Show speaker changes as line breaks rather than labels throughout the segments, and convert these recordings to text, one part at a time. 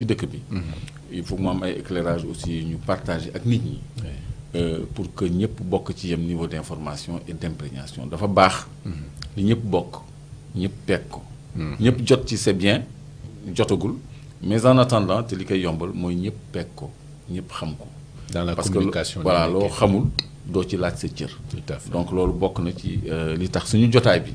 ci dëkk bi. il faut que mu am ay éclairage aussi ñu partager ak nit ñi. pour que ñëpp bokk ci yem niveau d'information et d'imprégnation dafa baax. li ñëpp bokk ñëpp peeg ko. ñëpp jot ci c'est bien jotagul mais en attendant te li koy yombal mooy ñëpp peeg ko ñëpp xam ko.
dans la
parce
communication
que voilà loo xamul doo ci laaj sa cër.
tout à fait.
donc loolu bokk na ci li tax suñu jotaay bi.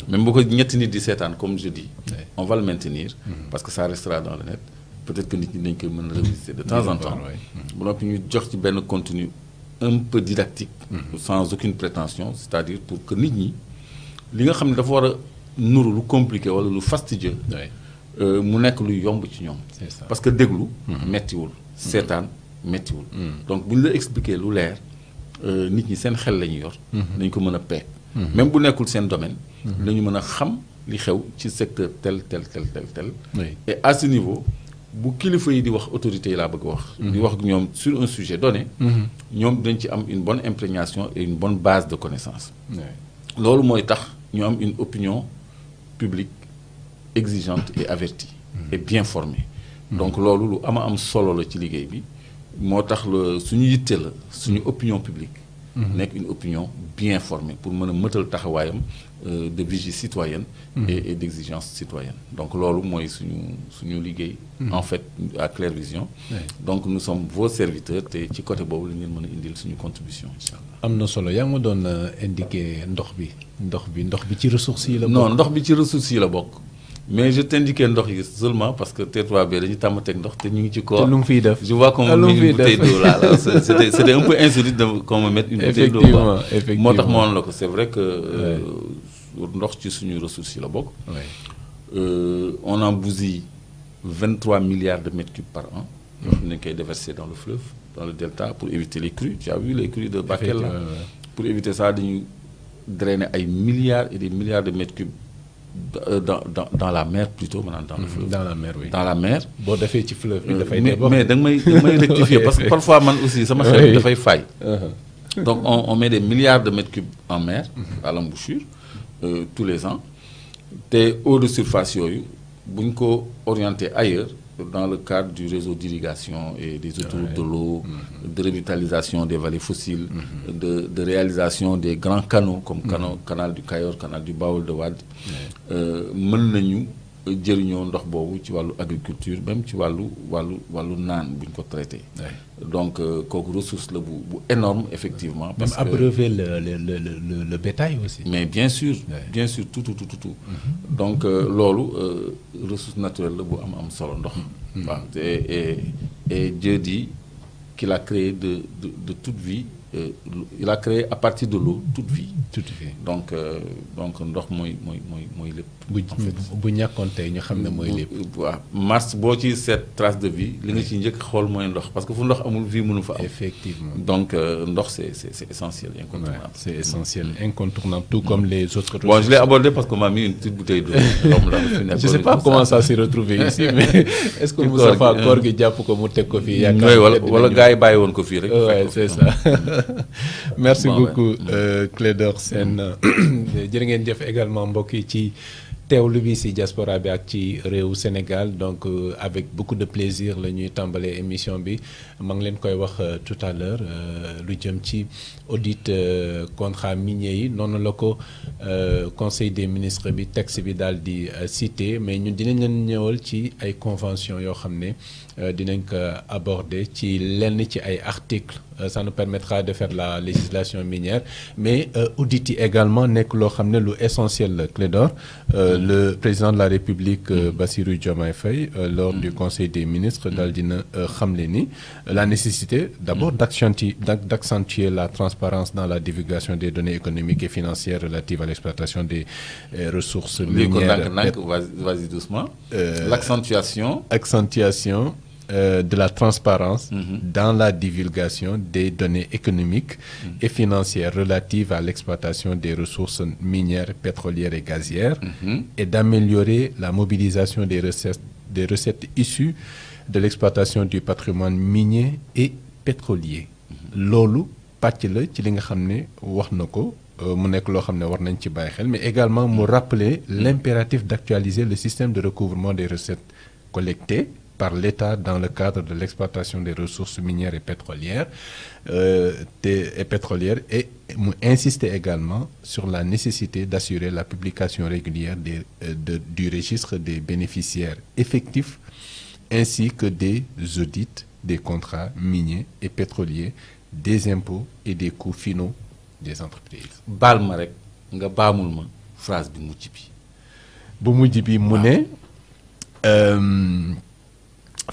même bu ko ñetti nit di seetaan comme je dis. on va le maintenir. parce que ça restera dans le net. peut-être que nit ñi dañ koy mën a revisiter de temps en temps. bu noppi ñu jox ci benn contenu un peu didactique. sans aucune prétention c'est-à-dire pour que nit ñi li nga xam ne dafa war a nuru lu compliqué wala lu fastidieux. mu nekk lu yomb ci ñoom.
c'est ça.
parce que déglu. mettiwul seetaan mettiwul. donc bu ñu la expliquer lu leer nit ñi seen xel la ñu yor. dañ ko mën a peeg. même bu nekkul seen domaine. dañu mën a xam li xew ci secteur tel. et à ce niveau bu kilifa yi di wax autorités yi laa bëgg wax. di wax ñoom sur un sujet donné. ñoom dañ ci am une bonne imprégnation et une bonne base de connaissance. loolu mooy tax ñu am une opinion publique exigeante et avertie. et bien formée. donc loolu lu am solo la ci liggéey bi moo tax la suñu yitte la suñu opinion publique. nekk une opinion bien formée pour mën a mëtal taxawaayam de vigie citoyenne. et d'exigence citoyenne donc loolu mooy suñu liggéey. en fait à Clair Vision. donc nous sommes vos serviteurs te ci côté boobu la ngeen mën a indil suñu contribution incha allah.
am na solo yaa ngi ma doon indiqué ndox bi ci ressources yi la bokk.
non ndox bi ci ressources yi la bokk. mais je t'indiquais ndox yi seulement parce que T3B dañu tàmm teg ndox te ñu ngi ci koor.
te lu mu fiy def
je vois qu'on me met une bouteille d'eau là c'était un peu insolite qu'on me mette une bouteille d'eau.
effectivement
moo tax ma woon la ko c'est vrai que ndox ci suñu ressources yi la bokk. on en bousille 23 milliards de mètres cubes par an. yoo xam ne dañ koy déverser dans le fleuve dans le delta pour éviter les crues tu as vu les crues de Bakel là. pour éviter ça dañu drainer ay milliards et des milliards de mètres cubes. dans la mer plutôt maanaam dans le fleuve.
dans la mer oui.
dans la mer.
boo defee ci fleuve bi dafay.
mais da nga may rectifier parce que parfois man aussi sama xel dafay faay. donc on met des milliards de mètres cubes en mer. à l'embouchure tous les ans. te eau de surface yooyu bu ñu ko orienté ailleurs dans le cadre du réseau d'irrigation et des autoroutes de l'eau de revitalisation des vallées fossiles. de réalisation des grands canaux comme canal du Cayor canal du Baol de Wade. mën nañu jëriñoo ndox boobu ci wàllu agriculture même ci wàllu naan bu ñu ko traité. donc kooku ressource la bu énorme effectivement. parce que
même abreuver le bétail aussi.
mais bien sûr tout. donc loolu ressource naturelle la bu am solo ndox. waaw et Dieu dit qu'il a créé de toute vie. il a créé à partir de l'eau toute vie. donc ndox mooy lépp.
bu ñàkkoon tey ñu xam ne mooy lépp.
waaw Mars boo ci seet trace de vie li nga ci njëkk xool mooy ndox parce que fu ndox amul vie mënu fa am.
effectivement
donc ndox c'est essentiel incontournable.
c'est essentiel incontournable tout comme les autres.
bon je l'ai abordé parce qu'on m'a mis une petite bouteille d'eau.
je sais pas comment ça s'est retrouvé ici mais est-ce que Moustapha koor gi jàpp ko mu teg ko fii.
yaakaar wala gars yi bàyyi woon ko fii rek.
ouais c'est ça. merci beaucoup Clédor Sène jërë ngeen jëf également mbokk yi ci teewlu bi ci diaspora bi ak ci réewu Sénégal donc avec beaucoup de plaisir la ñuy tàmbalee émission bi ma ngi leen koy wax tout à l'heure lu jëm ci audit contrat minier yi noonu la ko conseil des ministres bi texte bi daal di cité mais ñun dinañ leen ñëwal ci ay convention yoo xam ne dinañ ko aborder ci lenn ci ay articles ça nous permettra de faire la législation minière mais audit yi également nekk loo xam ne lu essentiel la Clédor le président de la République Bassirou Diomaye Faye lors du conseil des ministres daal dina xamle ni la nécessité d'abord d'accentuer la transparence dans la divulgation des données économiques et financières relatives à l'exploitation des ressources minières.
Vas-y doucement. L'accentuation
de la transparence dans la divulgation des données économiques et financières relatives à l'exploitation des ressources minières, pétrolières et gazières et d'améliorer la mobilisation des recettes issues de l'exploitation du patrimoine minier et pétrolier. loolu pàcc la ci li nga xam ne wax na ko mu nekk loo xam ne war nañ ci bàyyi xel mais également mu rappeler l'impératif d'actualiser le système de recouvrement des recettes collectées par l'État dans le cadre de l'exploitation des ressources minières et pétrolières et insister également sur la nécessité d'assurer la publication régulière du registre des bénéficiaires effectifs ainsi que des audits des contrats miniers et pétroliers, des impôts et des coûts finaux des entreprises.
baal ma rek nga baamul ma phrase bi mujj bi.
bu mujj bi mu ne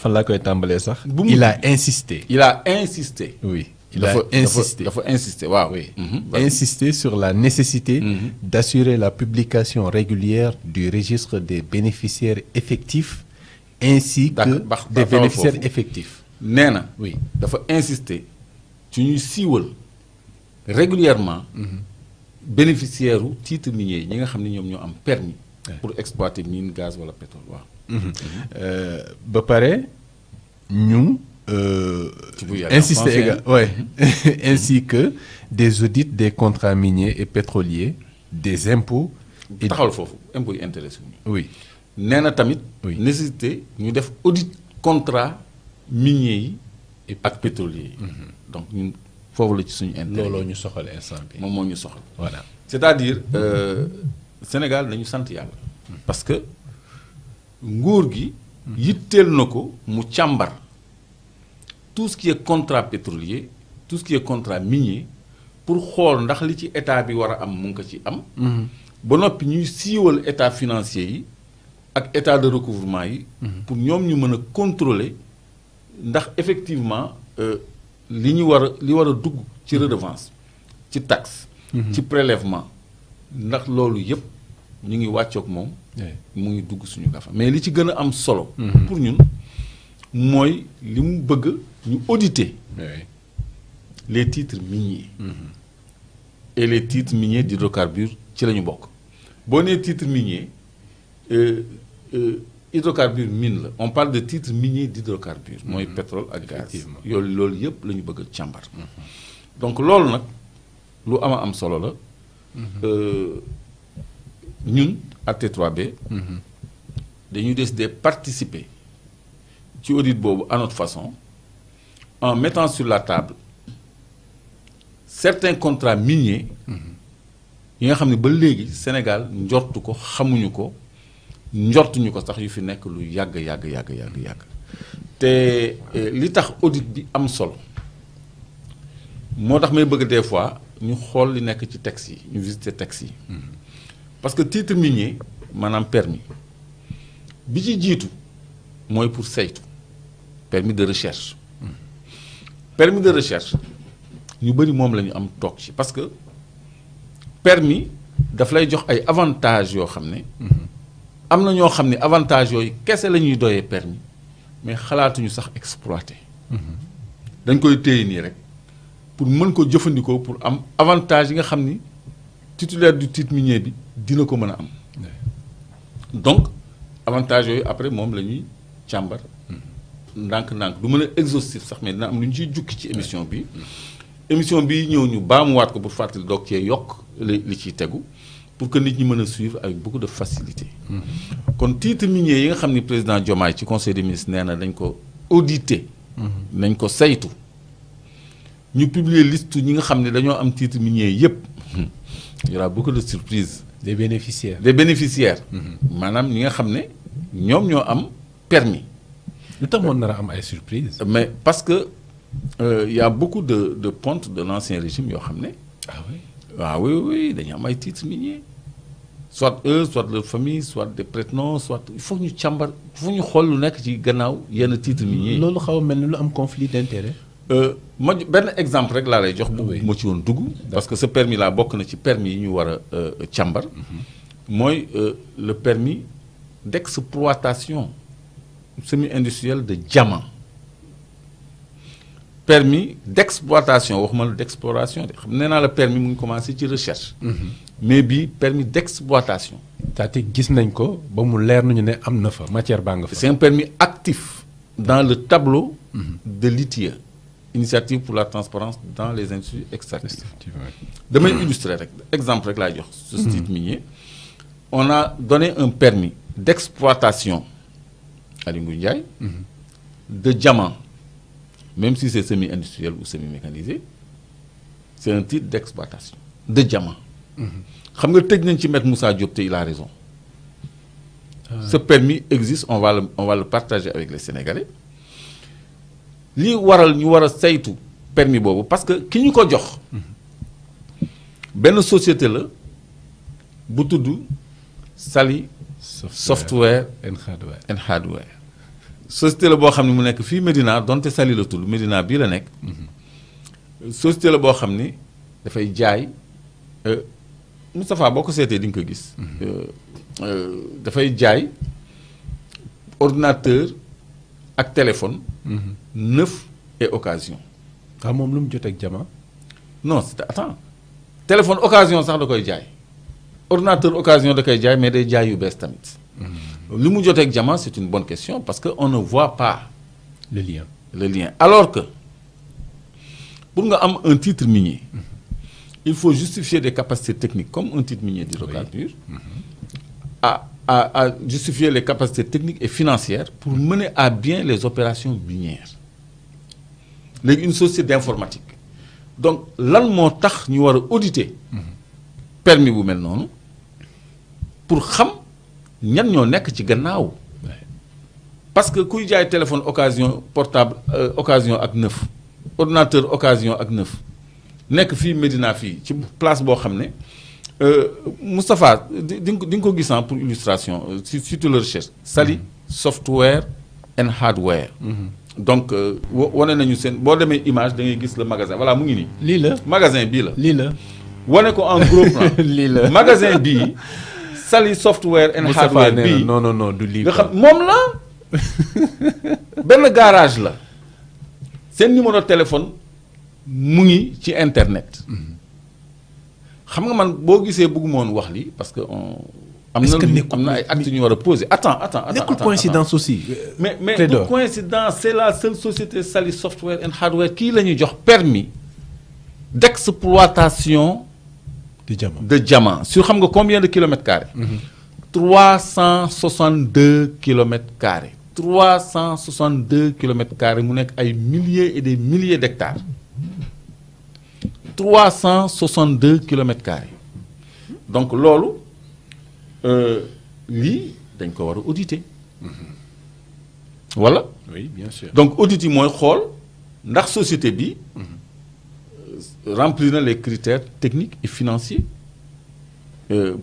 fan laa koy tàmbalee sax. il a insisté.
oui.
dafa insister waaw.
oui.
Insister sur la nécessité d'assurer la publication régulière du registre des bénéficiaires effectifs ainsi que des bénéficiaires effectifs.
nee na
oui
dafa insister ci ñuy siiwal régulièrement bénéficiaire u titre minier yi ñi nga xam ne ñoom ñoo am permis pour exploiter mine gaz wala pétrole waaw.
ba pare ñu insister également ainsi que des audits des contrats miniers et pétroliers, des impôts.
taxawal foofu impôts yi intéressé wu ñu.
oui
nee na tamit.
oui
nécessité ñu def audit contrat minier yi ak pétrolier yi. donc ñun foofu la ci suñu intérêt.
looloo ñu soxal instant bi.
moom moo ñu soxal.
voilà
c'est-à-dire Sénégal dañu sant yàlla. parce que nguur gi. yitteel na ko mu càmbar tout ce qui est contrat pétrolier tout ce qui est contrat minier pour xool ndax li ci état bi war a am mu ngi ko ci am. ba noppi ñuy siiwal état financier yi ak état de recouvrement yi. pour ñoom ñu mën a contrôler ndax effectivement li war a dugg ci redevance ci taxe. ci prélèvement ndax loolu yépp ñu ngi wàccoog moom. mu ngi dugg suñu gafa mais li ci gën a am solo. pour ñun mooy li mu bëgg ñu auditer. les titres miniers. et les titres miniers d'hydrocarbures ci la ñu bokk. boo nee titre minier hydrocarbure mine la on parle de titre minier d'hydrocarbures. mooy pétrole ak gaz. loolu yëpp la ñu bëgg a càmbar. donc loolu nag lu am solo la. ñun AT3B. dañuy décider participer ci audit boobu à notre façon en mettant sur la table certains contrats miniers. yi nga xam ne ba léegi Sénégal njortu ko xamuñu ko njortuñu ko sax yu fi nekk lu yàgg. te li tax audit bi am solo moo tax may bëgg des fois ñu xool li nekk ci texte yi ñu visiter texte yi. parce que titre minier maanaam permis bi ci jiitu mooy pour saytu permis de recherche. permis de recherche ñu bëri moom la ñu am toog ci parce que permis daf lay jox ay avantages yoo xam ne. am na ñoo xam ne avantages yooyu kese la ñuy doyee permis mais xalaatuñu sax exploiter. dañ koy téye nii rek pour mën ko jëfandikoo pour am avantage yi nga xam ni titulaire du titre minier bi dina ko mën a am. donc avantage yooyu après moom la ñuy càmbar. ndànk-ndànk du mën a exhaustif sax mais dina am lu ñu ciy jukki ci émission bi. émission bi ñëw ñu baamuwaat ko pour fàttali doog cee yokk li ciy tegu pour que nit ñi mën a suivre avec beaucoup de facilité. kon titre minier yi nga xam ni président Diomaye ci conseil des ministres nee na dañ ko auditer. nañ ko saytu. ñu publier liste ñi nga xam ne dañoo am titre minier yépp il y aura beaucoup de surprises.
des bénéficiaires.
maanaam ñi nga xam ne ñoom ñoo am permis.
lu tax moon nar a am ay surprises.
mais parce que y a beaucoup de pontes de l'ancien régime yoo xam ne.
ah oui.
oui dañu am ay titres miniers soit eux soit leur famille soit des prête-noms soit il faut ñu càmbar il faut ñu xool lu nekk ci gannaaw yenn titres miniers.
loolu xaw a mel ni lu am conflit d'intérêt.
benn exemple rek laa lay jox. bu ma ci woon dugg. parce que ce permis là bokk na ci permis yi ñu war a càmbar. mooy le permis d'exploitation semi-industrielle de diamant. permis d'exploitation waxuma la d'exploration de xam nee naa la permis mu ngi commencé ci recherche. mais bii permis d'exploitation.
c'est-à-dire gis nañ ko ba mu leer nañu ne am na fa matière baa nga fa.
c'est un permis actif dans le tableau de l'ITIE, initiative pour la transparence dans les industries extractives. damay illustrer rek exemple rek laay jox ce titre minier. on a donné un permis d'exploitation à Aliou Ndiaye de diamant, même si c'est semi-industriel ou semi-mécanisé, c'est un titre d'exploitation de diamant. Xam nga tëj nañ ci Maître Moussa Diop te il a raison. Ce permis existe, on va le partager avec les Sénégalais. Li waral ñu war a saytu permis boobu parce que ki ñu ko jox benn société la bu tudd Sali Software and Hardware. Société la boo xam ne mu nekk fii Médina donte Sali la tudd Médina bii la nekk. Société la boo xam ni dafay jaay Moustapha boo ko seetee di nga ko gis. Dafay jaay ordinateur ak téléphone. Neuf et occasion.
Ah moom lu mu jot ak diamant.
Non attends téléphone occasion sax da koy jaay ordinateur occasion da koy jaay mais day jaay yu bees tamit. Li mu jot ak diamant c'est une bonne question parce que on ne voit pas
le lien.
Alors que pour nga am un titre minier. Il faut justifier des capacités techniques comme un titre minier d'hydrocarbures. À justifier les capacités techniques et financières pour mener à bien les opérations minières. Une société d'informatique. Donc, lan moo tax ñu war a auditer permis bu mel noonu pour xam ñan ñoo nekk ci gannaaw. Parce que kuy jaay téléphone occasion portable occasion ak neuf ordinateur occasion ak neuf nekk fii Médina fii ci place boo xam ne Moustapha di nga ko gis pour illustration si tu le recherches Sali Software and Hardware. Donc wane nañu seen boo demee image da ngay gis le magasin voilà mu ngi nii.
lii la
magasin bii la.
lii la
wane ko en gros plan.
lii la
magasin bii Sali Software and Hardware bii
non du lii
nga xam moom la benn garage la seen numéro téléphone mu ngi ci internet. xam nga man boo gisee bëgguma woon wax lii parce que am na ay actes ñu war a poser. Attends.
Nekkul coïncidence aussi.
mais du coïncidence c'est la seule société Sali Software and Hardware kii la ñuy jox permis d'exploitation de diamant sur xam nga combien de kilomètres carrés. 362 kilomètres carrés. 362 kilomètres carrés mu nekk ay milliers et des milliers d'hectares. 362 kilomètres carrés. Donc loolu lii dañ ko war a auditer. Voilà.
Oui, bien sûr.
Donc audit yi mooy xool ndax société bi remplir na les critères techniques et financiers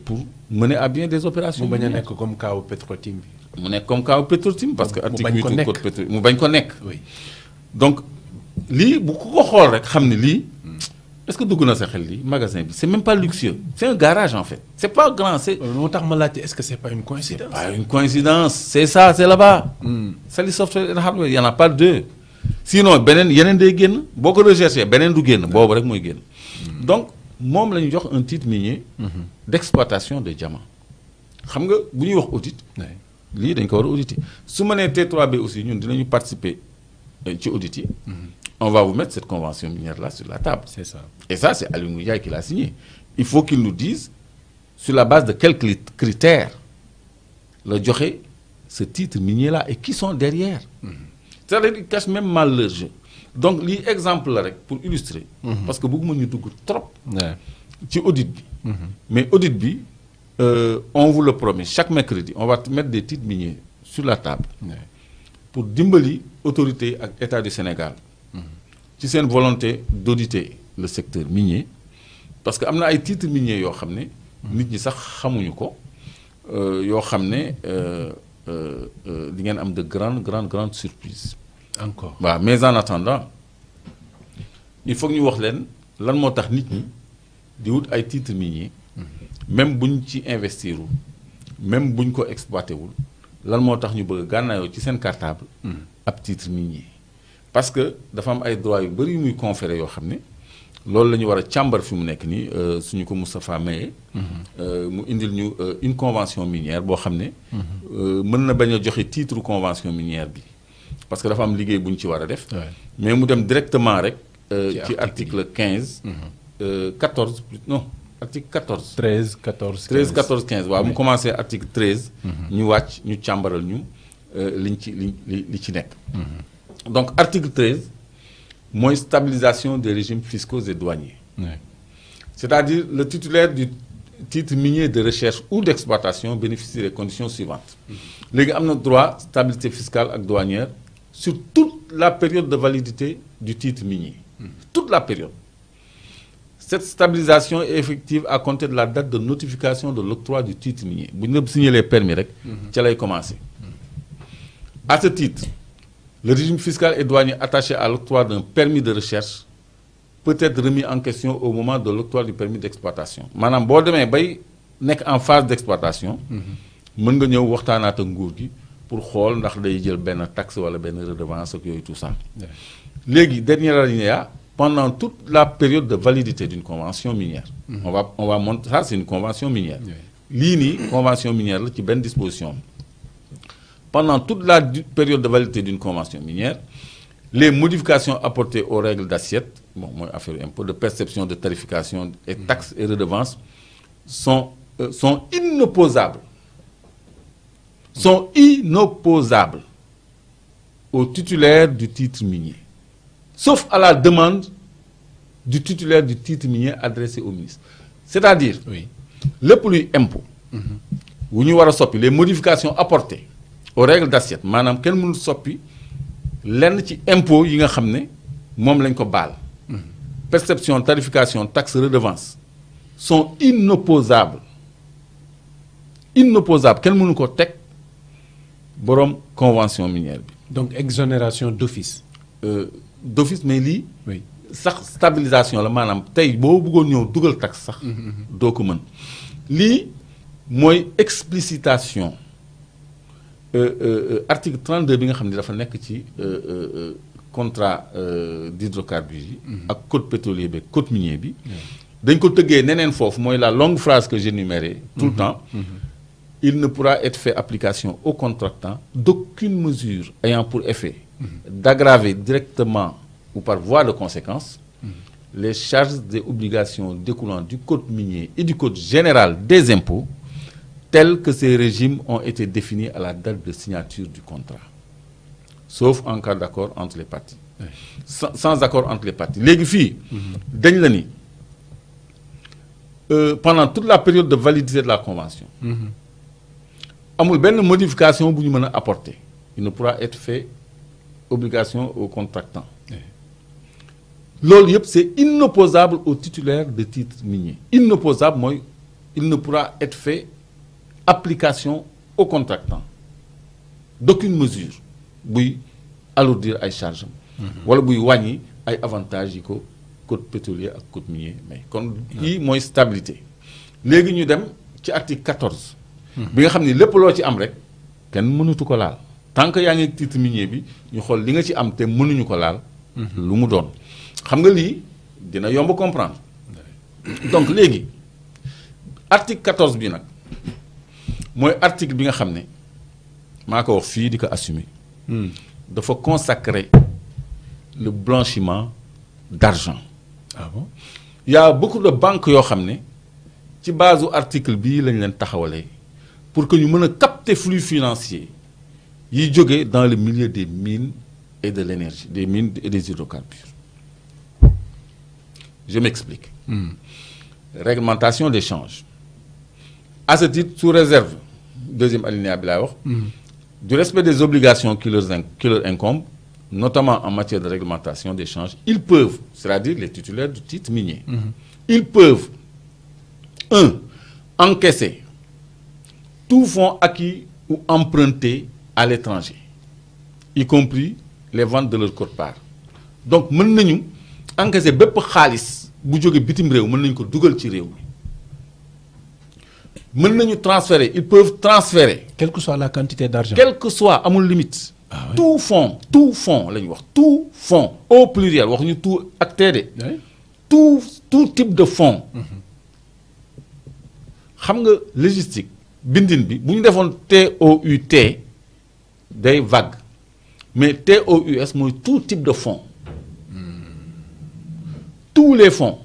pour mener à bien des opérations.
mu bañ a nekk comme cas Petrotim bi.
mu nekk comme cas Petrotim parce que article 8 du code pétrolier mu bañ ko nekk.
Oui.
Donc lii bu ko xool rek xam ne lii est-ce que dugg na sa xel lii magasin bi c'est même pas luxueux c'est un garage en fait c'est pas grand c'est.
moo tax ma laajte est-ce que c'est pas une coïncidence.
C'est pas une coïncidence c'est ça c'est là-bas. Sali Software and Hardware il y en a pas deux. Sinon beneen yeneen day génn boo ko recherché beneen du génn boobu rek mooy génn. Donc moom la ñu jox un titre minier. d'exploitation de diamant. xam nga bu ñuy wax audit. lii dañ ko war a auditer su ma nee T3B aussi ñun dinañu participer ci audit yi. On va vous mettre cette convention minière là sur la table.
C'est ça.
Et ça c'est Aliou Ndiaye qui l'a signé. Il faut qu'il nous dise sur la base de quels critères la joxe ce titre minier là et qui sont derrière. C'est-à-dire qu'ils cachent même mal leur jeu. Donc lii exemple la rek pour illustrer. Parce que bëgguma ñu dugg trop. ci audit bi. Mais audit bi on vous le promet chaque mercredi on va mettre des titres miniers sur la table. Pour dimbali autorités ak État du Sénégal. ci seen volonté d'auditer le secteur minier parce que am na ay titres miniers yoo xam ne. nit ñi sax xamuñu ko yoo xam ne di ngeen am de grandes surprises.
Encore.
waaw mais en attendant il faut que ñu wax leen lan moo tax nit ñi di wut ay titres miniers. même buñ ci investirul même buñ ko exploité wul lan moo tax ñu bëgg gànnaayoo ci seen cartable. ab titre minier. parce que dafa am ay droits yu bari yu muy conféré yoo xam ne loolu la ñu war a càmbar fi mu nekk nii suñu ko Moustapha Maye. mu indil ñu une convention minière boo xam ne. mën na bañ a joxe titre convention minière bi parce que dafa am liggéey bu ñu ci war a def. mais mu dem directement rek. ci article 15. 14 non article 14.
13 14
13 14 15 waaw mu commencé article 13. ñu wàcc ñu càmbaral ñu li ci nekk. donc article 13 mooy stabilisation des régimes fiscaux et douaniers. C'est-à-dire le titulaire du titre minier de recherche ou d'exploitation bénéficie des conditions suivantes. Léegi am na droit stabilité fiscale ak douanière sur toute la période de validité du titre minier. Toute la période. Cette stabilisation est effective à compter de la date de notification de l'octroi du titre minier. Bu ñu signé les permis rek ca lay commencer. À ce titre, le régime fiscal et douanier attaché à l'octroi d'un permis de recherche peut être remis en question au moment de l'octroi du permis d'exploitation. Maanaam boo demee bay nekk en phase d'exploitation, mën nga ñëw waxtaanaat ak nguur gi pour xool ndax day jël benn taxe wala benn redevance ak yooyu tout ça. Léegi dernier alinéa, pendant toute la période de validité d'une convention minière. On va montrer ça, c'est une convention minière. Lii nii convention minière la ci benn disposition. Pendant toute la période de validité d'une convention minière, les modifications apportées aux règles d'assiette, bon, mooy affaire impôt, de perception, de tarification et taxes et redevances sont inopposables. Sont inopposables au titulaire du titre minier, sauf à la demande du titulaire du titre minier adressé au ministre. C'est-à-dire, lépp luy impôt wu ñu war a soppi les modifications apportées aux règles d'assiette maanaam kenn mënul soppi lenn ci impôt yi nga xam ne moom lañ ko baal. Perception, tarification, taxes, redevances sont inopposables. Inopposables kenn mënu ko teg boroom convention minière bi.
Donc exonération d'office.
D'office mais lii. sax stabilisation la maanaam tey boo bëggoon ñëw dugal taxe sax. doo ko mën. lii mooy explicitation article 32 bi nga xam ne dafa nekk ci contrat d'hydrocarbures yi. ak code pétrolier bi code minier bi. dañ ko tëggee neneen foofu mooy la longue phrase que j'énumérais tout le temps. Il ne pourra être fait application au contractant d'aucune mesure ayant pour effet d'aggraver directement ou par voie de conséquence les charges et obligations découlant du code minier et du code général des impôts tels que ces régimes ont été définis à la date de signature du contrat, sauf en cas d'accord entre les parties. Sans accord entre les parties. Léegi fii dañ la ni pendant toute la période de validité de la convention amul benn modification bu ñu mën a apporter. Il ne pourra être fait obligation au contractant. Loolu yëpp c'est inopposable au titulaire de titre minier. Inopposable mooy il ne pourra être fait application au contractant d'aucune mesure buy alourdir ay charges wala buy wàññi ay avantages yi ko code pétrolier ak code minier mais kon yii mooy stabilité. Léegi ñu dem ci article 14 bi nga xam ni lépp loo ci am rek kenn mënatu ko laal tant que yaa ngi titre minier bi ñu xool li nga ci am te mënuñu ko laal lu mu doon xam nga lii dina yomb comprendre. Donc léegi article 14 bi nag mooy article bi nga xam ne maa ko wax fii di ko assumer dafa consacrer le blanchiment d'argent.
Ah bon?
Il y a beaucoup de banques yoo xam ne ci base article bii lañ leen taxawalee pour que ñu mën a capter flux financier yiy jóge dans le milieu des mines et de l'énergie, des mines et des hydrocarbures. Je m'explique. Réglementation des changes. À ce titre, sous réserve, deuxième alinéa bi laay wax, du respect des obligations qui leur incombent, notamment en matière de réglementation des changes, ils peuvent, c'est-à-dire les titulaires du titre minier, ils peuvent, 1. Encaisser tout fonds acquis ou empruntés à l'étranger, y compris les ventes de leur quote-part. Donc mën nañu encaisser bépp xaalis bu jóge bitim réew mën nañu ko dugal ci réew mi mën nañu transférer, ils peuvent transférer.
Quelle que soit la quantité d'argent.
Quel que soit amul limite.
Ah oui.
Tout fonds la ñu wax tout fonds au pluriel waxuñu tout ak tee de.
Oui.
Tout type de fonds. Xam nga logistique bindin bi bu ñu defoon TOUT day vague mais TOUS mooy tout type de fonds. Tous les fonds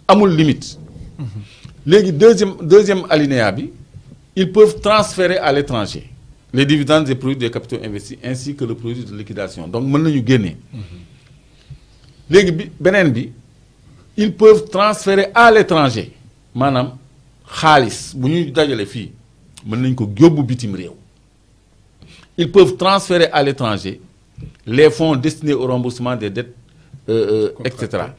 amul limite. Léegi deuxième alinéa bi ils peuvent transférer à l'étranger les dividendes des produits des capitaux investis ainsi que le produit de liquidation donc mën nañu génnee léegi bi beneen bi ils peuvent transférer à l'étranger maanaam xaalis bu ñuy dajale fii mën nañ ko yóbbu bitim réew ils peuvent transférer à l'étranger les fonds destinés au remboursement des dettes et cetera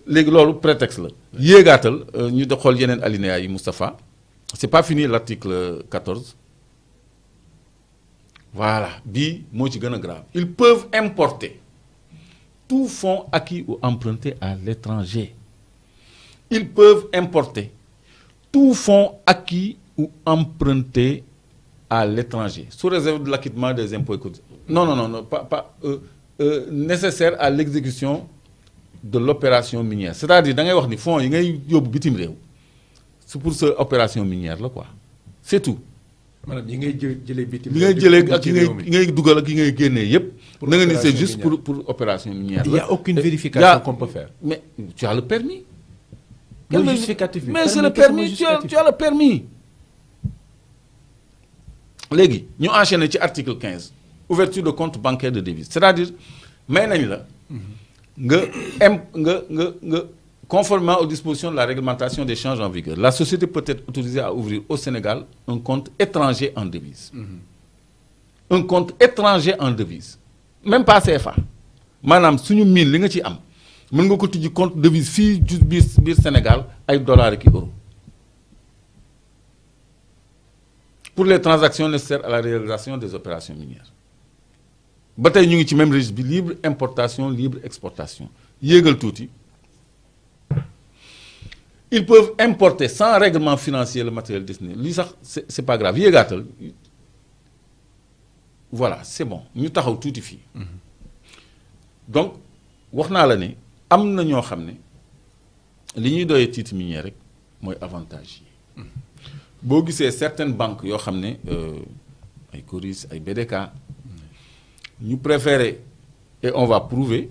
léegi loolu prétexte la yéegaatal ñu da xool yeneen alinéa yi Moustapha c'est pas fini l'article 14 voilà bii moo ci gën a grave ils peuvent importer tout fonds acquis ou emprunté à l'étranger ils peuvent importer tout fonds acquis ou emprunté à l'étranger sous réserve de l'acquittement des impôts et cotisations non pas nécessaire à l'exécution de l'opération minière c'est-à-dire da ngay wax ni fonds yi ngay yóbbu bitim réew c'est pour sa opération minière la quoi c'est tout.
maanaam yi ngay jëlee bitim
li ngay jëlee ak yi ngay dugal ak yi ngay génnee yëpp. na nga ni c'est juste pour opération minière.
il y a aucune vérification qu'on peut faire.
mais tu as le permis.
quel justificatif bi
mais c'est le permis tu as le permis. léegi ñu enchaîner ci article 15 ouverture de compte bancaire de devise c'est-à-dire may nañ la. nga conformément aux dispositions de la réglementation des changes en vigueur la société peut être autorisée à ouvrir au Sénégal un compte étranger en devise un compte étranger en devise même pas CFA maanaam suñu mine li nga ci am mën nga ko tijji compte devise fii biir Sénégal ay dollars ki euros pour les transactions nécessaires à la réalisation des opérations minières ba tey ñu ngi ci même registre bi libre importation libre exportation yéegal tuuti ils peuvent importer sans règlement financier le matériel destiné lii sax c'est pas grave yéegaatal voilà c'est bon ñu taxaw tuuti fii donc wax naa la ne am na ñoo xam ne li ñuy doyee titre minier rek mooy avantage yi boo gisee certaines banques yoo xam ne ay Coris ay BDK ñu préférer et on va prouver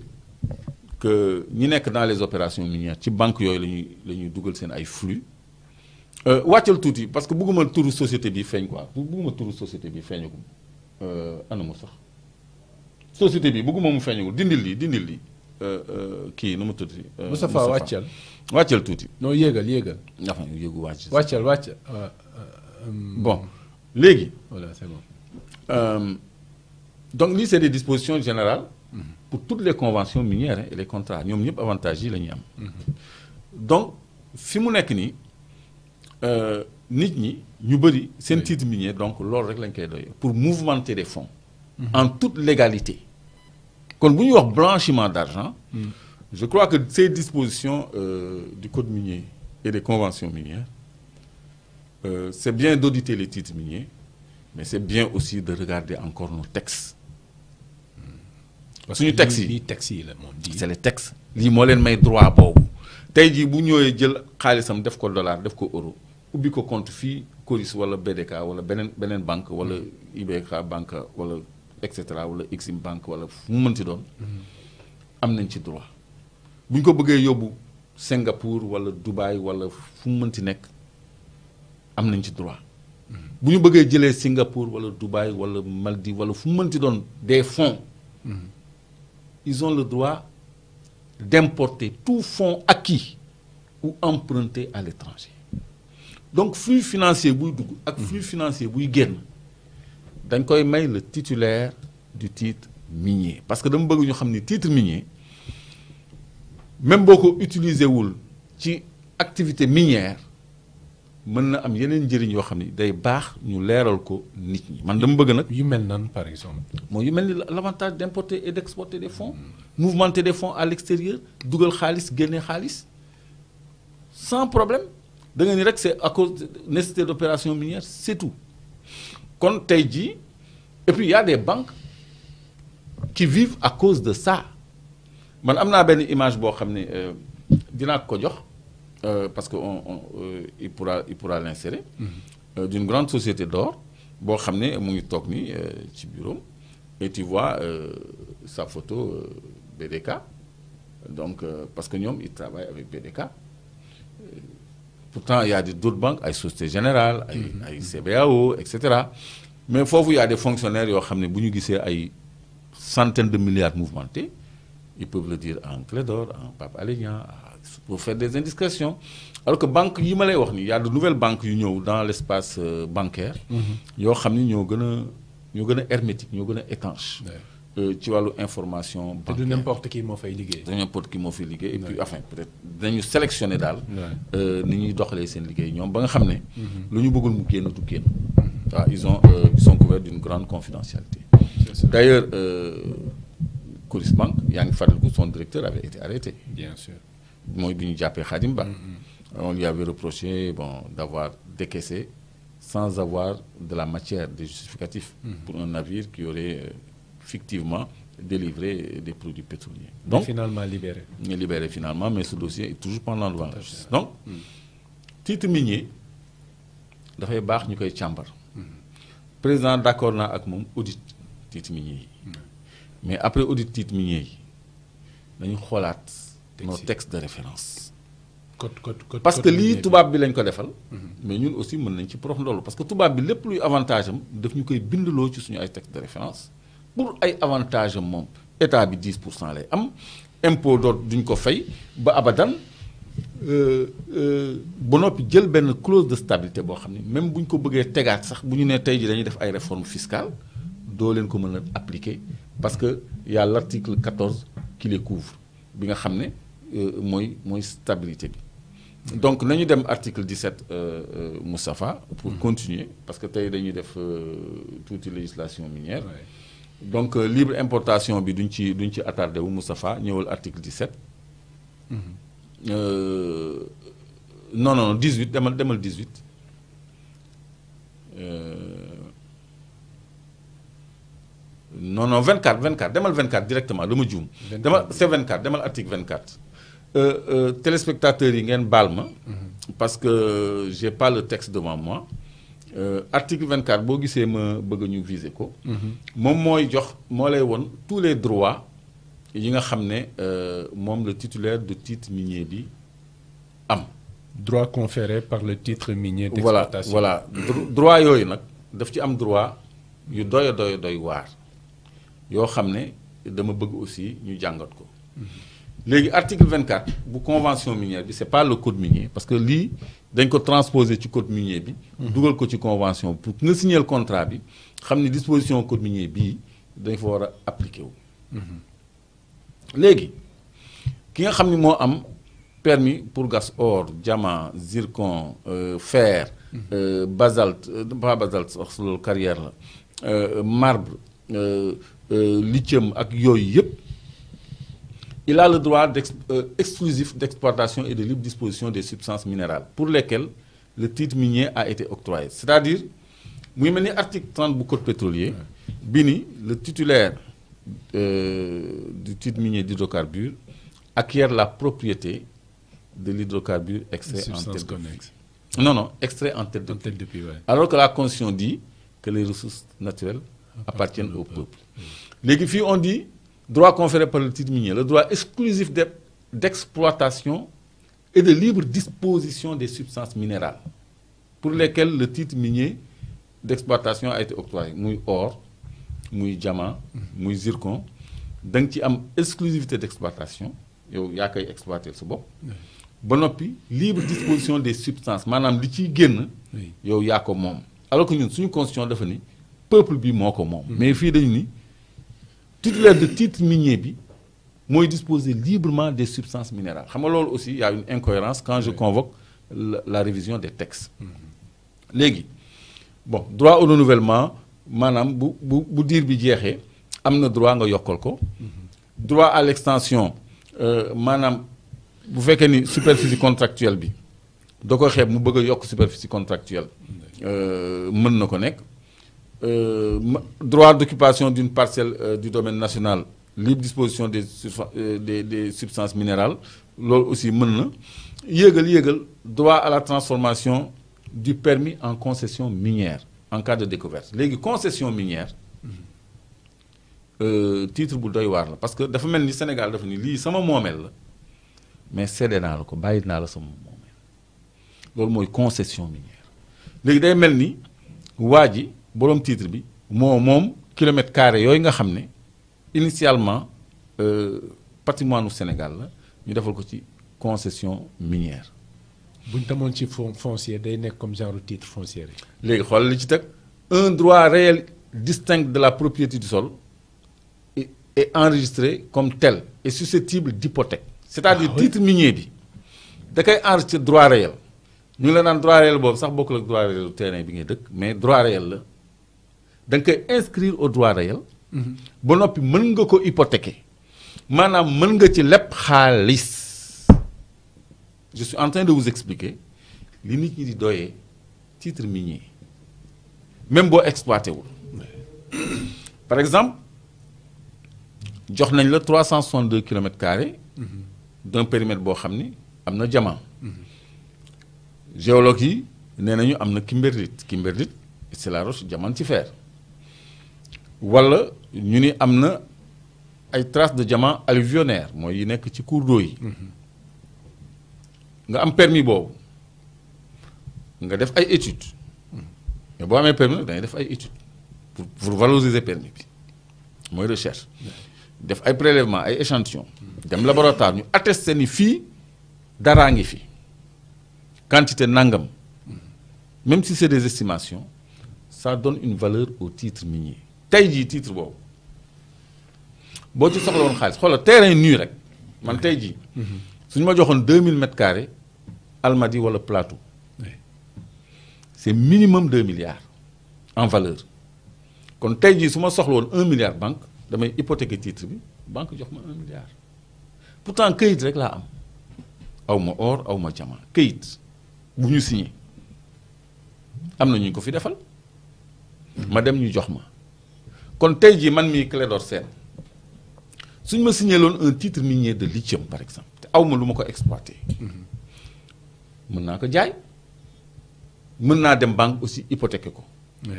que ñi nekk dans les opérations minières ci banque yooyu la ñuy dugal seen ay flux wàccal tuuti parce que bëgguma turu société bi feeñ quoi bëgguma turu société bi feeñagum anamu sax société bi bëgguma mu feeñagul dindil lii kii nu mu tudd
Moustapha
wàccal tuuti
non yéegal
enfin yéegu
wàccal
bon léegi
voilà c'est bon
donc lii c'est des dispositions générales pour toutes les conventions minières et les contrats ñoom ñëpp avantages yi la ñuy am donc fi mu nekk nii nit ñi ñu bëri seen titre minier donc loolu rek lañ koy doyee pour mouvementer des fonds en toute légalité kon bu ñuy wax blanchiment d'argent je crois que ces dispositions du code minier et des conventions minières c'est bien d'auditer les titres miniers mais c'est bien aussi de regarder encore nos textes suñu textes
yi la moom
c'est les textes lii moo leen may droit boobu tey jii bu ñëwee jël xaalisam def ko dollar def ko euro ubbi ko compte fii Coris wala BDK wala beneen banque wala IBK banque wala et cetera wala Exim banque wala fu mu mënti doon am nañ ci droit bu ñu ko bëggee yóbbu Singapour wala Dubaï wala fu mu mënti nekk am nañ ci droit bu ñu bëggee jëlee Singapour wala Dubaï wala Maldives wala fu mu mënti doon des fonds ils ont le droit d'importer tout fonds acquis ou emprunté à l'étranger donc flux financier buy dugg ak flux financier buy génn dañ koy may le titulaire du titre minier parce que dama bëgg ñu xam ni titre minier même boo ko utiliser wul ci activité minière mën na am yeneen njëriñ yoo xam ni day baax ñu leeral ko nit ñi man dama bëgg nag.
yu mel nan par exemple.
mooy yu mel ni l'avantage d'importer et d'exporter des fonds mouvementer des fonds à l'extérieur dugal xaalis génne xaalis sans problème da nga ni rek c'est à cause de nécessité d'opération minière c'est tout kon tey jii et puis il y a des banques qui vivent à cause de ça man am naa benn image boo xam ne dinaa ko jox. Parce que il pourra l'insérer d'une grande société d'or boo xam ne mu ngi toog ni ci bureau et tu vois sa photo BDK donc parce que ñoom ils travaillent avec BDK pourtant il y a d'autres banques ay Société Générale ay CBAO et cetera mais foofu y a des fonctionnaires yoo xam ne bu ñu gisee ay centaines de milliards mouvementés ils peuvent le dire en Clédor en Pape Alé Niang pour faire des indiscrétions alors que banque yi ma lay wax ni y a de nouvelles banques yu ñëw dans l'espace bancaire yoo xam ni ñoo gën a hermétique ñoo gën a étanche ci wàllu information bancaire.
te du n'importe qui moo fay liggéey.
du n'importe qui moo fay liggéey et puis enfin peut-être dañu sélectionner daal ni ñuy doxalee seen liggéey ñoom ba nga xam ne lu ñu bëggul mu génn du génn waaw ils sont couverts d'une grande confidentialité. D'ailleurs Coris Bank yaa ngi fàttaliku son directeur avait été arrêté.
Bien sûr.
mooy bi ñu jàppee Khadim Ba. On lui avait reproché d'avoir décaissé sans avoir de la matière, des justificatifs pour un navire qui aurait fictivement délivré des produits pétroliers.
Donc finalement libéré.
Libéré finalement, mais ce dossier est toujours pendant devant la justice. Donc titre minier dafay baax ñu koy càmbar. Président d'accord naa ak moom audit titre minier yi. Mais après audit titre minier yi dañu xoolaat nos textes de référence. Parce que lii tubaab bi lañ ko defal. mais ñun aussi mën nañ ci prox ndoolu parce que tubaab bi lépp luy avantage am daf ñu koy bindloo ci suñu ay textes de référence pour ay avantage am moom état bi 10% lay am impôt doot duñ ko fay ba abadan ba noppi jël benn clause de stabilité boo xam ne même bu ñu ko bëggee tegaat sax bu ñu nee tey ji dañuy def ay réformes fiscales doo leen ko mën a appliquer parce que y a l'article 14 qui les couvre bi nga xam ne mooy stabilité bi. Donc nañu dem article 17 Moustapha pour continuer parce que tey dañuy def tuuti législation minière. Donc libre importation bi duñ ci attardé wu Moustapha ñëwal article 17. Non 18 demal 18. Non 24 demal 24 directement dama juum. demal c'est 24 demal article 24. Téléspectateurs yi ngeen baal ma parce que j'ai pas le texte devant moi article 24 boo gisee ma bëgg ñu viser ko moom moo lay won tous les droits yi nga xam ne moom le titulaire de titre minier bi am
droit conféré par le titre minier d'exploitation.
voilà droit yooyu nag daf ci am droit yu doy waar yoo xam ne dama bëgg aussi ñu jàngat ko léegi article 24 bu convention minière bi c'est pas le code minier parce que lii dañ ko transposer ci code minier bi dugal ko ci convention pour nga signer le contrat bi xam ni disposition code minier bii dañ fa war a appliquer wu léegi ki nga xam ni moo am permis pour gas or diamant zircon fer basalte pas basalte sax loolu carrière la marbre lithium ak yooyu yëpp il a le droit exclusif d'exploitation et de libre disposition des substances minérales pour lesquelles le titre minier a été octroyé. C'est-à-dire, muy mel ni article 30 du code pétrolier bi ni le titulaire du titre minier d'hydrocarbures acquiert la propriété de l'hydrocarbure extrait en tête de puits. Non, extrait en tête de puits. Alors que la Constitution dit que les ressources naturelles appartiennent au peuple. Léegi fii on dit droit conféré par le titre minier, le droit exclusif d'exploitation et de libre disposition des substances minérales pour lesquelles le titre minier d'exploitation a été octroyé muy or muy diamant muy zircon da nga ci am exclusivité d'exploitation yow yaa koy exploiter sa bopp ba noppi libre disposition des substances maanaam li ciy génn yow yaa ko moom alors que ñun suñu constitution dafa ni peuple bi moo ko moom mais fii dañu ni titulaire de titre minier bi mooy disposer librement des substances minérales xam nga loolu aussi il y a une incohérence quand je convoque la révision des textes léegi bon droit au renouvellement maanaam bu diir bi jeexee am na droit nga yokkal ko droit à l'extension maanaam bu fekkee ni superficie contractuelle bi da ko xeeb mu bëgg a yokk superficie contractuelle mën na ko nekk droit d'occupation d'une parcelle du domaine national libre disposition des substances minérales loolu aussi mën na yéegal droit à la transformation du permis en concession minière en cas de découverte léegi concession minière titre bu doy waar la parce que dafa mel ni Sénégal dafa ni lii sama moomeel la mais séddee naa la ko bàyyi naa la sama moomeel loolu mooy concession minière léegi day mel ni waa ji borom titre bi moom kilomètre carré yooyu nga xam ne initialement patrimoine u Sénégal la ñu defal ko ci concession minière.
bu ñu tamoon ci foncier day nekk comme genre titre foncier yi.
léegi xool li ci teg un droit réel distinct de la propriété du sol est enregistré comme tel et susceptible d'hypothèque. c'est-à-dire titre minier bi da koy enregistré droit réel ñu ngi la naan droit réel boobu sax bokkul ak droit réel terrain bi ngay dëkk mais droit réel la da nga koy inscrire au droit réel. ba noppi mën nga ko hypothéquer maanaam mën nga ci lépp xaalis. Je suis en train de vous expliquer li nit ñi di doyee titre minier même boo exploité wul. Par exemple jox nañ la 362 kilomètres carrés d'un périmètre boo xam ni am na diamant. Géologue yi nee nañu am na kimberlite c'est la roche diamantifère wala ñu ni am na ay traces de diamant alluvionnaire mooy yi nekk ci cours d'eau yi. nga am permis boobu nga def ay études mais boo amee permis nag da ngay def ay études pour valoriser permis bi mooy recherche def ay prélèvements ay échantillons dem laboratoire ñu attesté ni fii daraa ngi fi quantité nangam même si c'est des estimations ça donne une valeur au titre minier. tey jii titre boobu boo ci soxla woon xaalis xoolal terrain nu rek man tey jii. suñu ma joxoon 2000 mètres carrés Almadies wala Plateau c'est minimum 2 milliards en valeur kon tey jii su ma soxla woon 1 milliard banque damay hypothéquer titre bi banque jox ma 1 milliard pourtant këyit rek laa am aw ma or aw ma diamant këyit bu ñu signé am na ñu ko fi defal ma dem ñu jox ma kon tey jii man mii Clédor Sène suñ ma signé loon un titre minier de lithium par exemple te aw ma lu ma ko exploité mën naa ko jaay mën naa dem banque aussi hypothéquer ko.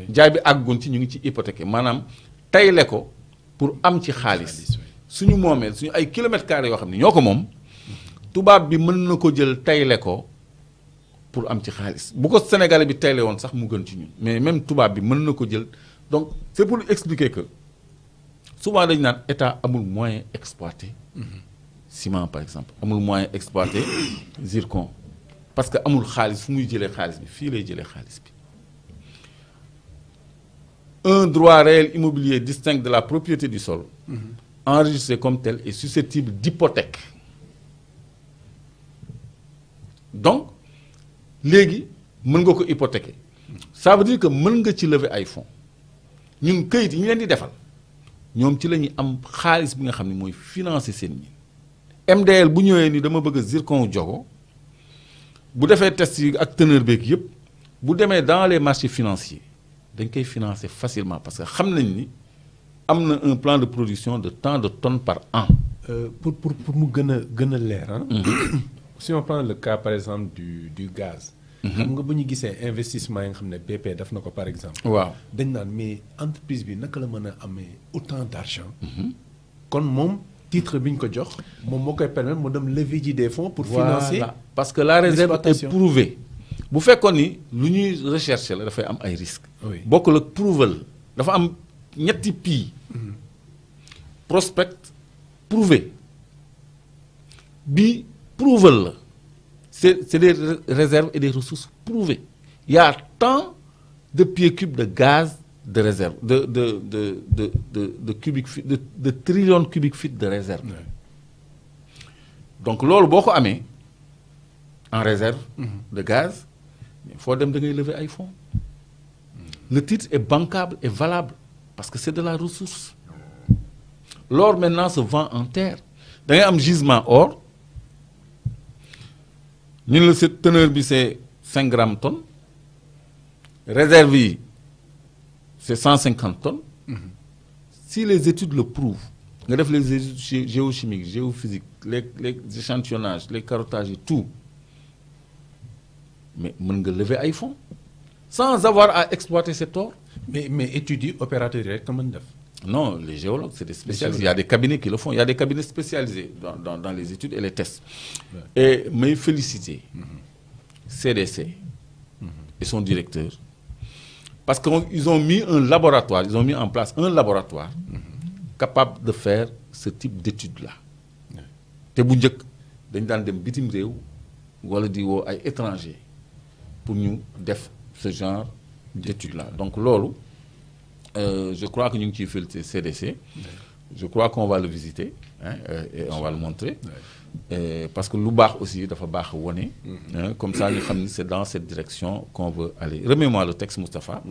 jaay bi àggoon ci ñu ngi ci hypothéquer maanaam tayle ko pour am ci xaalis suñu moomee suñu ay kilomètres carrés yoo xam ne ñoo ko moom tubaab bi mën na ko jël tayle ko pour am ci xaalis bu ko Sénégalais bi tayle woon sax mu gën ci ñun mais même tubaab bi mën na ko jël donc c'est pour expliquer que souvent dañu naan état amul moyen exploiter ciment par exemple amul moyen exploiter zircon parce que amul xaalis fu muy jëlee xaalis bi fii lay jëlee xaalis bi. Un droit réel immobilier distinct de la propriété du sol enregistré comme tel est susceptible d'hypothèque. Donc léegi mën nga ko hypothéquer ça veut dire que mën nga ci lever ay fonds ñun këyit yi ñu leen di defal ñoom ci la ñuy am xaalis bi nga xam ne mooy financer seen mine. MDL bu ñëwee ni dama bëgg a zircon jogo bu defee test yi ak teneur beeg yëpp bu demee dans les marchés financiers dañ koy financer facilement parce que xam nañ ni am na un plan de production de tant de tonnes par an.
Pour mu gën a leer ah. Si on prend le cas par exemple du gaz. xam nga bu ñu gisee investissement yi nga xam ne BP def na ko par exemple.
waaw
dañ naan mais entreprise bi naka la mën a amee autant d'argent. kon moom titre bi ñu ko jox moom moo koy permettre mu dem lever ji des fonds pour financer.
parce que la réserve est prouvée. bu fekkoon ni lu ñuy rechercher la dafay am ay risques.
oui
bokkul ak prouvel dafa am ñetti pii. prospect prouvé bi prouvel la c'est des réserves et des ressources prouvées. Il y a tant de pieds cubes de gaz de réserve de cubic feet de trillions de cubic feet de réserve. donc loolu boo ko amee en réserve. de gaz. il faut dem da ngay lever ay fonds. le titre est bancable et valable parce que c'est de la ressource. L'or maintenant se vend en terre da ngay am gisement or ñu ne la cette teneur bi c'est 5 grammes tonnes réserve yi c'est 150 tonnes. Si les études le prouvent nga def les études géochimiques géophysiques les échantillonnages les carottages et tout mais mën nga lever ay fonds sans avoir à exploiter cet or.
mais études yi opérateurs yi rek ka mën def.
Non, les géologues, c'est des spécialistes. Il y a des cabinets qui le font. Il y a des cabinets spécialisés dans les études et les tests. Ouais. Et me féliciter CDC et son directeur Parce qu'ils ont mis un laboratoire, ils ont mis en place un laboratoire capable de faire ce type d'études-là. Te bu njëkk dañ daan dem bitim réew wala di woo ay étrangers pour ñu def ce genre d'études-là. Donc loolu je crois que ñu ngi ciy féliciter CDC. Je crois qu'on va le visiter hein, et on va le montrer. Parce que lu baax aussi dafa baax wone comme ça ñu xam ni c'est dans cette direction qu'on veut aller. Remets-moi le texte Moustapha.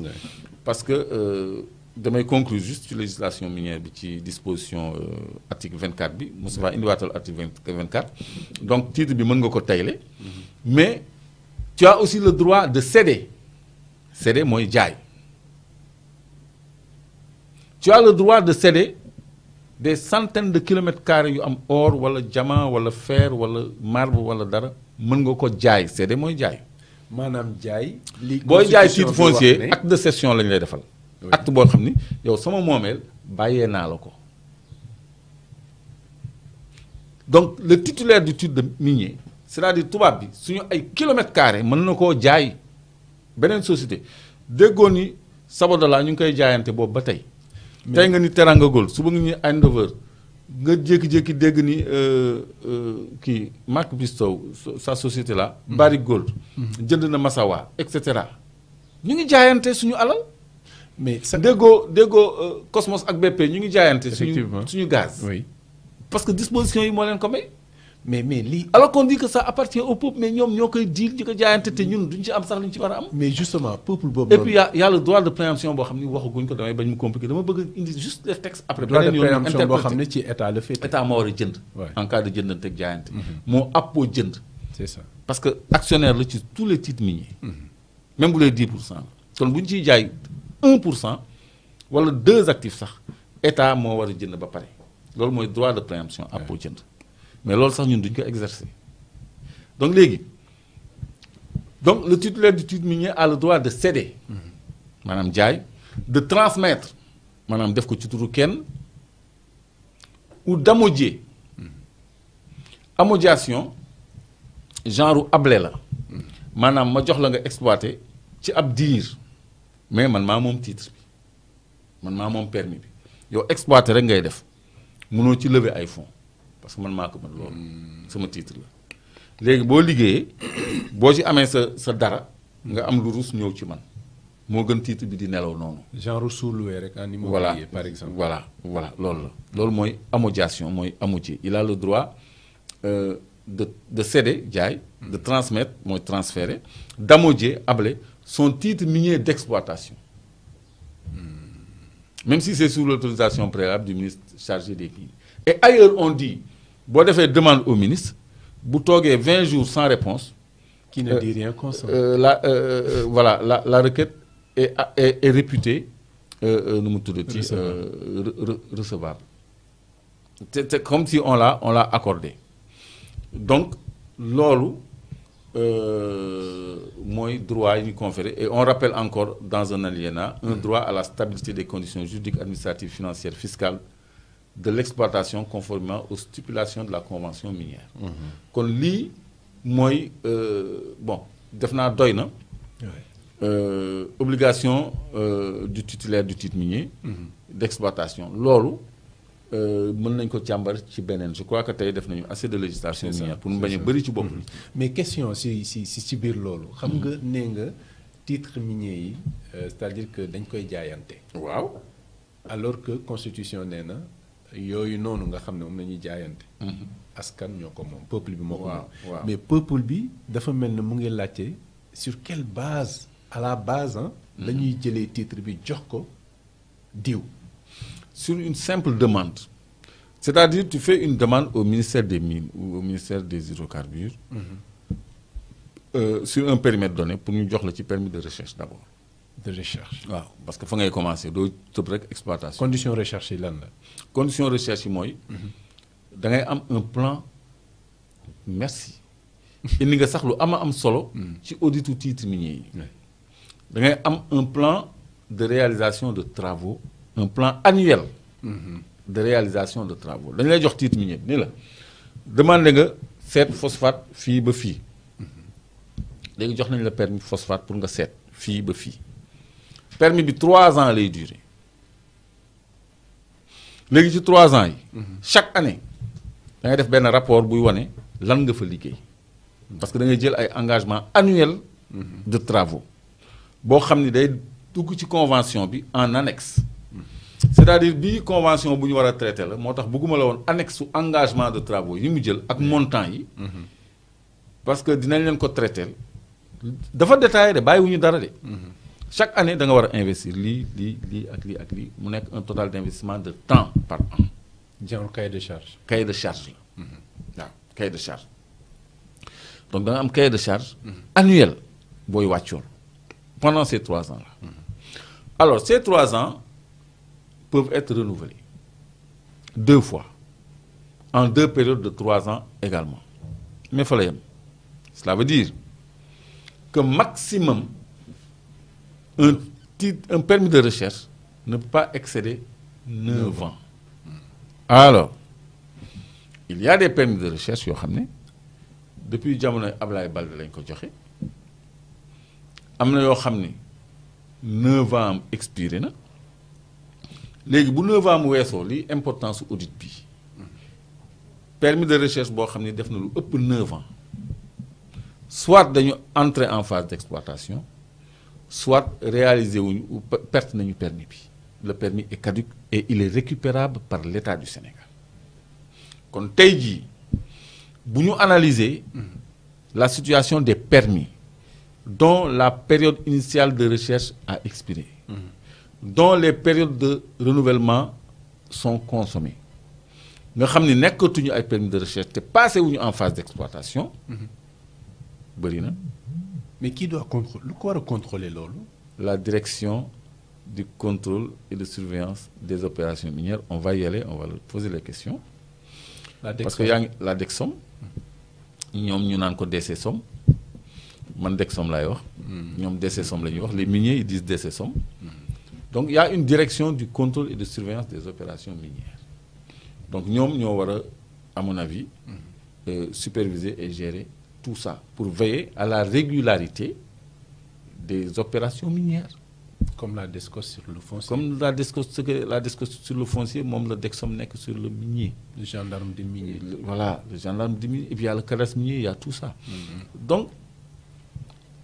Parce que damay conclure juste sur législation minière bi ci disposition article 24 bi Moustapha indiwaatal article 24. Donc titre bi mën nga ko tayle. Mais tu as aussi le droit de céder. Céder mooy jaay. Tu as le droit de céder des centaines de kilomètres carrés yu am or wala diamant wala fer wala marbre wala dara mën nga ko jaay céder mooy jaay.
maanaam jaay. li
booy jaay titre foncier acte de cession lañ lay defal. acte boo xam ni yow sama moomeel bàyyee naa la ko. Donc le titulaire du titre de minier c'est-à-dire tubaab bi suñu ay kilomètres carrés mën na koo jaay beneen société déggoo ni Sabodala ñu ngi koy jaayante boobu ba tey. tey nga ni Teranga Gold suba nga ni Eindhoven nga jékki-jékki dégg ni kii Marc Bristow sa société là. Barrick Gold. jënd na Massawa et cetera. ñu ngi jaayante suñu alal.
mais sa
déggoo Cosmos ak BP ñu ngi jaayante. suñu gaz.
oui
parce que disposition yi moo leen ko may.
mais lii.
alors qu'on dit que ça appartient au peuple mais ñoom ñoo koy diil di ko jaayante te ñun duñ ci am sax luñ ci war a am.
mais justement peuple boobu.
et puis y a le droit de préemption boo xam ni waxaguñ ko damay bañ mu compliqué dama bëgg indi juste les textes après.
droit de préemption boo xam ne ci état la féete.
état moo war a jënd. en cas de jëndante ak jaayante. moo appoo jënd.
c'est ça
parce que actionnaire la ci tous les titres miniers. même bu lay 10% kon bu ñu ciy jaay 1% wala 2 actifs sax état moo war a jënd ba pare loolu mooy droit de préemption appoo jënd. mais loolu sax ñun duñ ko exercer donc léegi donc le titulaire du titre minier a le droit de céder maanaam jaay de transmettre maanaam def ko ci turu kenn ou d'amodier amodiation genre able la maanaam ma jox la nga exploiter ci ab diir mais man maa moom titre bi man maa moom permis bi yow exploiter rek ngay def mënoo ci lever ay fonds parce que man maa ko mën loolu sama titre la léegi boo liggéeyee boo ci amee sa dara nga am lu rus ñëw ci man moo gën titre bi di nelaw noonu.
genre sous-loué rek en immobilier par exemple.
voilà loolu la loolu mooy amodiation mooy amodier il a le droit de céder jaay de transmettre mooy transférer d'amodier able son titre minier d'exploitation même si c'est sous l'autorisation préalable du ministre chargé des mines. Et ailleurs on dit boo defee demande au ministre bu toogee 20 jours sans réponse.
qui ne dit rien consent.
Voilà la requête est réputée nu mu tuddati recevable. C'est comme si on l'a accordé donc loolu mooy droit yi ñu conféré et on rappelle encore dans un alinéa un droit à la stabilité des conditions juridiques administratives financières fiscales de l'exploitation conformément aux stipulations de la convention minière. kon lii mooy bon def naa doy na. Obligation du titulaire du titre minier. D'exploitation loolu mën nañ ko càmbar ci beneen je crois que tey def nañu assez de législation minière pour mu bañ a bëri ci bopp.
mais question si biir loolu. xam nga nee nga titre minier yi c'est-à-dire que dañ koy jaayante.
waaw
alors que constitution nee na. yooyu noonu nga xam ne moom la ñuy jaayante. askan ñoo ko moom peuple bi moo ko moom. mais peuple bi dafa mel ne mu ngi laajte sur quelle base à la base la ñuy jëlee titre bi jox ko diw.
sur une simple demande c'est-à-dire tu fais une demande au ministère des mines ou au ministère des hydrocarbures. Sur un périmètre donné pour ñu jox la ci permis de recherche d'abord.
de recherche.
waaw parce que fa ngay commencer doo tëb rek exploitation.
condition recherche yi lan la.
condition recherche yi mooy. da ngay am un plan merci. indi nga sax lu am solo. ci auditu titre minier yi. da ngay am un plan de réalisation de travaux un plan annuel. de réalisation de travaux dañu lay jox titre minier ni la demandé nga seet phosphate fii ba fii. léegi jox nañ la permis phosphate pour nga seet fii ba fii. permis bi 3 ans lay durer léegi ci 3 ans yi. chaque année da ngay def benn rapport buy wane lan nga fa liggéey parce que da ngay jël ay engagement annuel de travaux boo xam ni day dugg ci convention bi en annexe c'est-à-dire bii convention bu ñu war a traité la moo tax bëgguma la woon annexe su engagement de travaux yi mu jël ak montant yi parce que dinañ leen ko traité dafa détaillé de bàyyiwuñu dara de chaque année da nga war a investir lii ak lii mu nekk un total d'investissement de temps par an.
genre cahier de charge.
cahier de charge la waaw cahier de charge donc da nga am cahier de charge annuel booy wàccoon pendant ces 3 ans là alors ces 3 ans peuvent être renouvelés 2 fois en 2 périodes de 3 ans également mais fa la yem cela veut dire que maximum un permis de recherche ne peut pas excéder 9 ans. Alors, il y a des permis de recherche yoo xam ne depuis jamono Ablaye Balde lañ ko joxe am na yoo xam ne 9 ans am expiré na léegi bu 9 ans mu weesoo li importance su audit bi permis de recherche boo xam ne def na lu ëpp 9 ans soit dañu entrer en phase d'exploitation soit réaliser wuñu ou perte nañu permis bi le permis est caduc et il est récupérable par l'État du Sénégal kon tey jii bu ñu analyser la situation des permis dont la période initiale de recherche a expiré dont les périodes de renouvellement sont consommées nga xam ni nekkatuñu ay permis de recherche te passé wuñu en phase d'exploitation bëri na.
mais qui doit contrôler lu ko war a contrôler loolu.
la direction du contrôle et de surveillance des opérations minières on va y aller on va leur poser les questions. parce que yaa ngi la DECSOM ñoom ñu naan ko DCSOM man DECSOM laay wax. ñoom DCSOM la ñuy wax les miniers ils disent DCSOM. donc il y a une direction du contrôle et de surveillance des opérations minières donc ñoom ñoo war a à mon avis superviser et gérer tout ça pour veiller à la régularité des opérations minières.
comme la DSCOS sur le foncier.
comme la DSCOS sur le foncier moom la DECSOM nekk sur le minier.
le gendarme du minier.
Voilà le gendarme du minier et puis il y a le cadastre minier il y a tout ça. Donc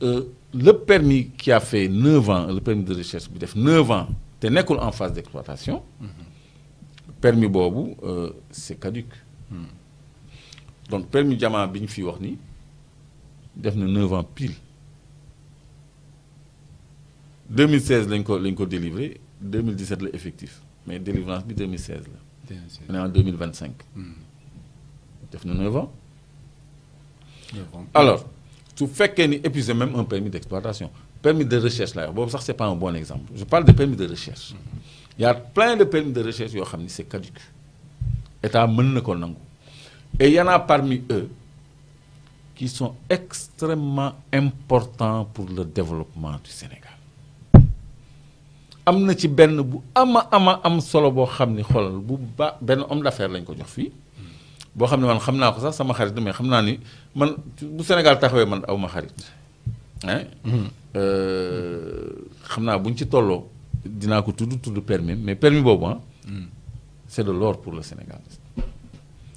le permis qui a fait 9 ans le permis de recherche bi def 9 ans te nekkul en phase d'exploitation. permis boobu c'est caduc. donc permis diamant bi ñu fi wax ni def na 9 ans pile. 2016 lañ ko délivré 2017 la effectif mais délivrance bi 2016 la. on est en 2025. def na 9 ans. alors su fekkee ni épuisé même un permis d'exploitation permis de recherche la wax boobu sax c'est pas un bon exemple je parle de permis de recherche. il y a plein de permis de recherche yoo xam ni c'est caduc état mën na ko nangu et il y en a parmi eux qui sont extrêmement importants pour le développement du Sénégal. am na ci benn bu am solo boo xam ni xoolal bu ba benn homme d'affaires lañ ko jox fii boo xam ne man xam naa ko sax sama xarit mais xam naa ni man bu Sénégal taxawee man aw ma xarit xam naa buñ ci tolloo dinaa ko tudd permis mais permis boobu c'est de l'or pour le Sénégal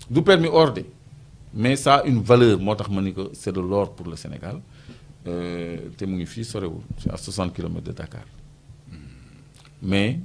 du permis or de mais ça a une valeur moo tax ma ni ko c'est de l'or pour le Sénégal te mu ngi fii sorewul c'est à 60 kilomètres de Dakar mais